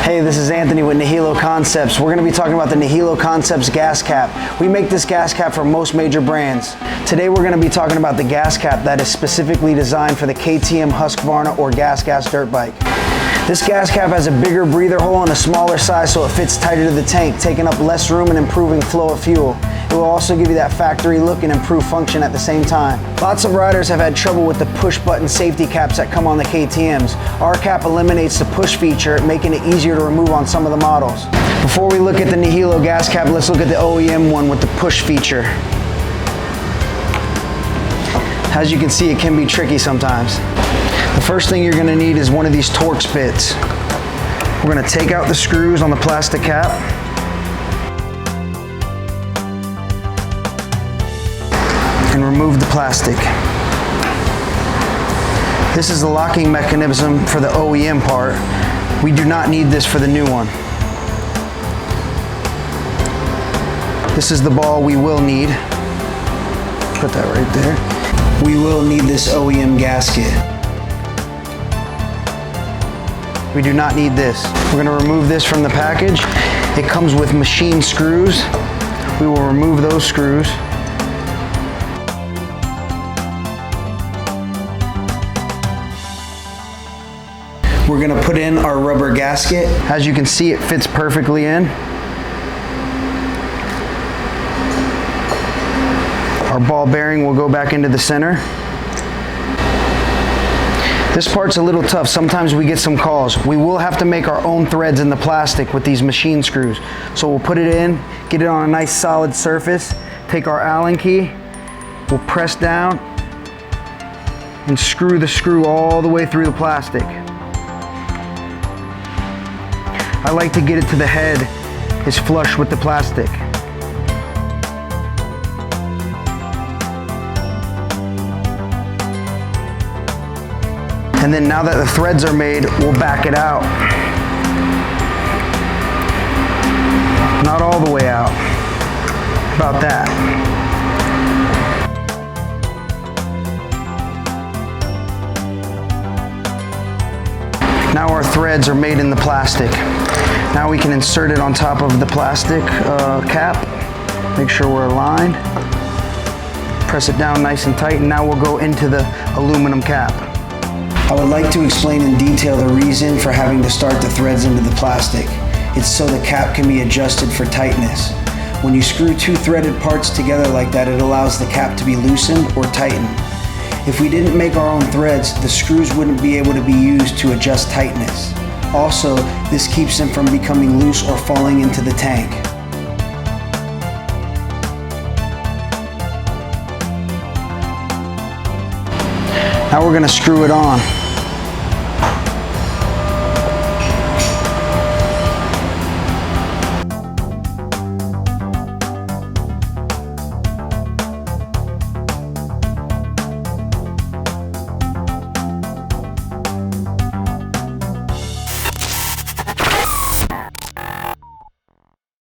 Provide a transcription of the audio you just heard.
Hey, this is Anthony with Nihilo Concepts. We're going to be talking about the Nihilo Concepts gas cap. We make this gas cap for most major brands. Today we're going to be talking about the gas cap that is specifically designed for the KTM Husqvarna or gas dirt bike. This gas cap has a bigger breather hole and a smaller size so it fits tighter to the tank, taking up less room and improving flow of fuel. It will also give you that factory look and improve function at the same time. Lots of riders have had trouble with the push button safety caps that come on the KTMs. Our cap eliminates the push feature, making it easier to remove on some of the models. Before we look at the Nihilo gas cap, let's look at the OEM one with the push feature. As you can see, it can be tricky sometimes. The first thing you're going to need is one of these Torx bits. We're going to take out the screws on the plastic cap. And remove the plastic. This is the locking mechanism for the OEM part. We do not need this for the new one. This is the ball we will need. Put that right there. We will need this OEM gasket. We do not need this. We're going to remove this from the package. It comes with machine screws. We will remove those screws. We're going to put in our rubber gasket. As you can see, it fits perfectly in. Our ball bearing will go back into the center. This part's a little tough. Sometimes we get some calls. We will have to make our own threads in the plastic with these machine screws. So we'll put it in, get it on a nice solid surface, take our Allen key, we'll press down and screw the screw all the way through the plastic. I like to get it to the head is flush with the plastic. And then now that the threads are made, we'll back it out. Not all the way out, about that. Now our threads are made in the plastic. Now we can insert it on top of the plastic cap. Make sure we're aligned. Press it down nice and tight, and now we'll go into the aluminum cap. I would like to explain in detail the reason for having to start the threads into the plastic. It's so the cap can be adjusted for tightness. When you screw two threaded parts together like that, it allows the cap to be loosened or tightened. If we didn't make our own threads, the screws wouldn't be able to be used to adjust tightness. Also, this keeps them from becoming loose or falling into the tank. Now we're going to screw it on.